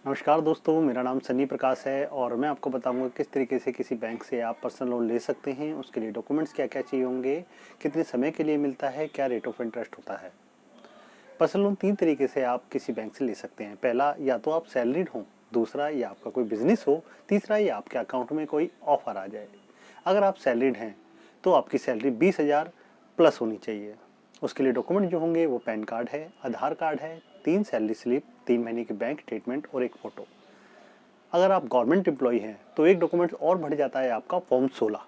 नमस्कार दोस्तों, मेरा नाम सन्नी प्रकाश है और मैं आपको बताऊंगा किस तरीके से किसी बैंक से आप पर्सनल लोन ले सकते हैं। उसके लिए डॉक्यूमेंट्स क्या क्या चाहिए होंगे, कितने समय के लिए मिलता है, क्या रेट ऑफ इंटरेस्ट होता है। पर्सनल लोन तीन तरीके से आप किसी बैंक से ले सकते हैं। पहला, या तो आप सैलरीड हो, दूसरा या आपका कोई बिजनेस हो, तीसरा या आपके अकाउंट में कोई ऑफर आ जाए। अगर आप सैलरीड हैं तो आपकी सैलरी 20,000 प्लस होनी चाहिए। उसके लिए डॉक्यूमेंट जो होंगे वो पैन कार्ड है, आधार कार्ड है, 3 सैलरी स्लिप, 3 महीने की बैंक स्टेटमेंट और एक फ़ोटो। अगर आप गवर्नमेंट एम्प्लॉई हैं तो एक डॉक्यूमेंट और बढ़ जाता है आपका फॉर्म 16।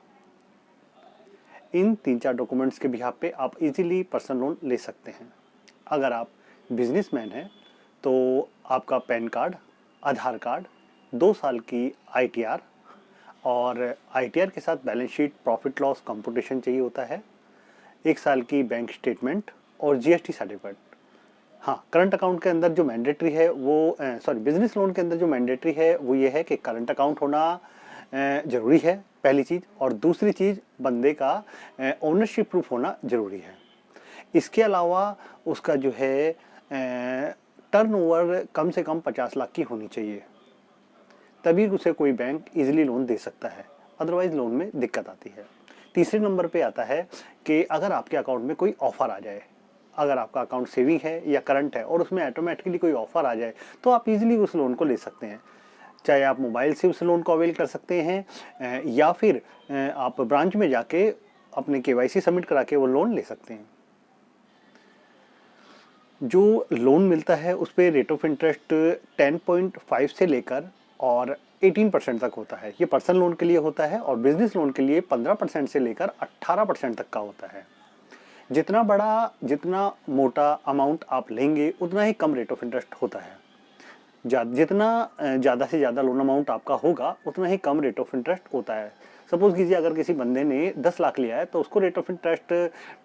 इन 3-4 डॉक्यूमेंट्स के बिहाफ पे आप इजीली पर्सनल लोन ले सकते हैं। अगर आप बिजनेसमैन हैं तो आपका पैन कार्ड, आधार कार्ड, 2 साल की आईटीआर और आईटीआर के साथ balance sheet, profit loss computation चाहिए होता है, 1 साल की बैंक स्टेटमेंट और जीएसटी सर्टिफिकेट। हाँ, करंट अकाउंट के अंदर जो मैंडेटरी है वो बिजनेस लोन के अंदर जो मैंडेटरी है वो ये है कि करंट अकाउंट होना ज़रूरी है, पहली चीज़। और दूसरी चीज़, बंदे का ओनरशिप प्रूफ होना ज़रूरी है। इसके अलावा उसका जो है टर्नओवर कम से कम 50 लाख की होनी चाहिए, तभी उसे कोई बैंक इजीली लोन दे सकता है, अदरवाइज लोन में दिक्कत आती है। तीसरे नंबर पे आता है कि अगर आपके अकाउंट में कोई ऑफ़र आ जाए, अगर आपका अकाउंट सेविंग है या करंट है और उसमें ऑटोमेटिकली कोई ऑफ़र आ जाए तो आप इजीली उस लोन को ले सकते हैं। चाहे आप मोबाइल से उस लोन को अवेल कर सकते हैं या फिर आप ब्रांच में जाके अपने केवाईसी सबमिट करा के वो लोन ले सकते हैं। जो लोन मिलता है उस पर रेट ऑफ इंटरेस्ट 10.5 से लेकर और 18% तक होता है। ये पर्सनल लोन के लिए होता है और बिजनेस लोन के लिए 15% से लेकर 18% तक का होता है। जितना बड़ा, जितना मोटा अमाउंट आप लेंगे उतना ही कम रेट ऑफ इंटरेस्ट होता है। जितना ज़्यादा से ज़्यादा लोन अमाउंट आपका होगा उतना ही कम रेट ऑफ इंटरेस्ट होता है। सपोज़ कीजिए अगर किसी बंदे ने 10 लाख लिया है तो उसको रेट ऑफ इंटरेस्ट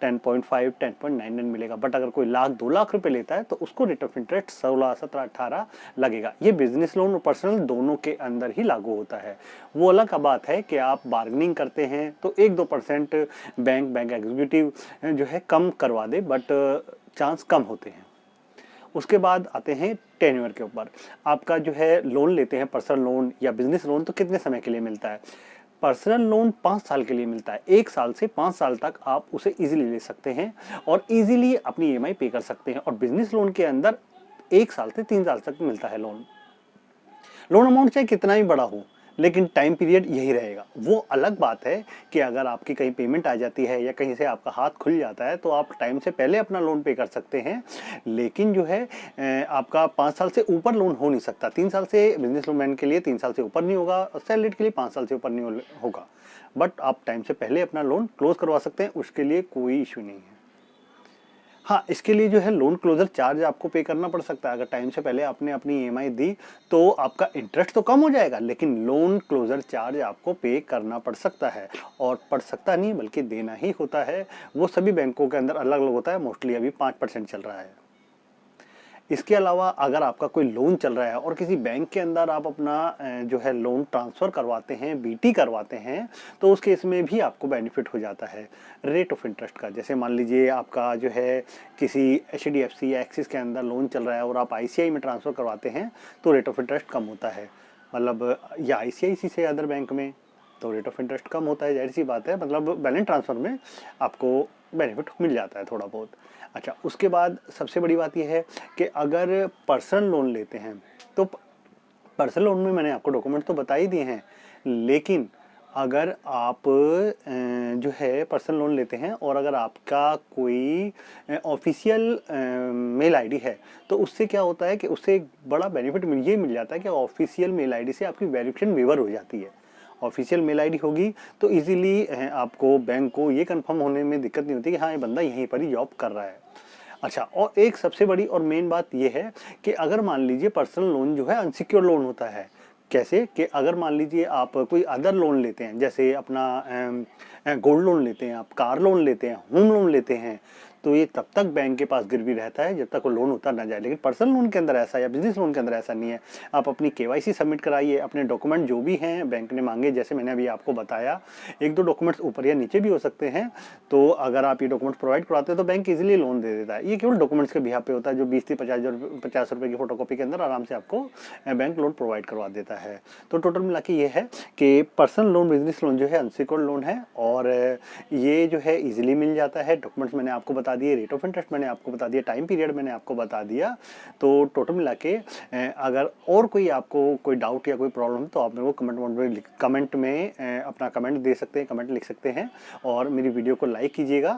10.5 10.99 मिलेगा। बट अगर कोई लाख 2 लाख रुपए लेता है तो उसको रेट ऑफ इंटरेस्ट 16 17 18 लगेगा। ये बिजनेस लोन और पर्सनल दोनों के अंदर ही लागू होता है। वो अलग का बात है कि आप बार्गेनिंग करते हैं तो 1-2% बैंक एग्जीक्यूटिव जो है कम करवा दे, बट चांस कम होते हैं। उसके बाद आते हैं टेन्योर के ऊपर। आपका जो है लोन लेते हैं पर्सनल लोन या बिजनेस लोन तो कितने समय के लिए मिलता है। पर्सनल लोन 5 साल के लिए मिलता है। 1 साल से 5 साल तक आप उसे इजीली ले सकते हैं और इजीली अपनी ईएमआई पे कर सकते हैं। और बिजनेस लोन के अंदर 1 साल से 3 साल तक मिलता है लोन। लोन अमाउंट चाहे कितना ही बड़ा हो लेकिन टाइम पीरियड यही रहेगा। वो अलग बात है कि अगर आपकी कहीं पेमेंट आ जाती है या कहीं से आपका हाथ खुल जाता है तो आप टाइम से पहले अपना लोन पे कर सकते हैं। लेकिन जो है आपका 5 साल से ऊपर लोन हो नहीं सकता। 3 साल से बिजनेस लोन के लिए 3 साल से ऊपर नहीं होगा और सैलरीड के लिए 5 साल से ऊपर नहीं होगा। बट आप टाइम से पहले अपना लोन क्लोज करवा सकते हैं, उसके लिए कोई इशू नहीं है। हाँ, इसके लिए जो है लोन क्लोजर चार्ज आपको पे करना पड़ सकता है। अगर टाइम से पहले आपने अपनी ईएमआई दी तो आपका इंटरेस्ट तो कम हो जाएगा लेकिन लोन क्लोजर चार्ज आपको पे करना पड़ सकता है। और पड़ सकता नहीं बल्कि देना ही होता है। वो सभी बैंकों के अंदर अलग अलग होता है। मोस्टली अभी 5% चल रहा है। इसके अलावा अगर आपका कोई लोन चल रहा है और किसी बैंक के अंदर आप अपना जो है लोन ट्रांसफ़र करवाते हैं, बीटी करवाते हैं, तो उस केस में भी आपको बेनिफिट हो जाता है रेट ऑफ इंटरेस्ट का। जैसे मान लीजिए आपका जो है किसी एचडीएफसी या एक्सिस के अंदर लोन चल रहा है और आप आईसीआई में ट्रांसफ़र करवाते हैं तो रेट ऑफ इंटरेस्ट कम होता है। मतलब या आईसीआईसी से अदर बैंक में तो रेट ऑफ इंटरेस्ट कम होता है, जाहिर सी बात है। मतलब बैलेंस ट्रांसफ़र में आपको बेनिफिट मिल जाता है थोड़ा बहुत। अच्छा, उसके बाद सबसे बड़ी बात यह है कि अगर पर्सनल लोन लेते हैं तो पर्सनल लोन में मैंने आपको डॉक्यूमेंट तो बता ही दिए हैं, लेकिन अगर आप जो है पर्सनल लोन लेते हैं और अगर आपका कोई ऑफिशियल मेल आईडी है तो उससे क्या होता है कि उससे एक बड़ा बेनिफिट ये मिल जाता है कि ऑफिशियल मेल आईडी से आपकी वेरिफिकेशन वेवर हो जाती है। ऑफिशियल मेल आईडी होगी तो इजीली आपको बैंक को ये कंफर्म होने में दिक्कत नहीं होती कि हाँ ये बंदा यहीं पर ही जॉब कर रहा है। अच्छा, और एक सबसे बड़ी और मेन बात ये है कि अगर मान लीजिए पर्सनल लोन जो है अनसिक्योर लोन होता है। कैसे कि अगर मान लीजिए आप कोई अदर लोन लेते हैं, जैसे अपना गोल्ड लोन लेते हैं, आप कार लोन लेते हैं, होम लोन लेते हैं, तो ये तब तक बैंक के पास गिरवी रहता है जब तक वो लोन उतर ना जाए। लेकिन पर्सनल लोन के अंदर ऐसा या बिजनेस लोन के अंदर ऐसा नहीं है। आप अपनी केवाईसी सबमिट कराइए, अपने डॉक्यूमेंट जो भी हैं बैंक ने मांगे, जैसे मैंने अभी आपको बताया, 1-2 डॉक्यूमेंट्स ऊपर या नीचे भी हो सकते हैं। तो अगर आप ये डॉक्यूमेंट्स प्रोवाइड करवाते हैं तो बैंक इजीली लोन दे देता है। ये केवल डॉक्यूमेंट्स के बिहाफ पे होता है, जो 20 से 50 रुपए की फोटोकॉपी के अंदर आराम से आपको बैंक लोन प्रोवाइड करवा देता है। तो टोटल मिला के ये है कि पर्सनल लोन, बिजनेस लोन जो है अनसिक्योर्ड लोन है और ये जो है इजीली मिल जाता है। डॉक्यूमेंट्स मैंने आपको बता दिए, रेट ऑफ इंटरेस्ट मैंने आपको बता दिया, टाइम पीरियड मैंने आपको बता दिया। तो टोटल मिला के अगर और कोई आपको कोई डाउट या कोई प्रॉब्लम है तो आप मेरे को कमेंट में अपना कमेंट दे सकते हैं, कमेंट लिख सकते हैं और मेरी वीडियो को लाइक कीजिएगा।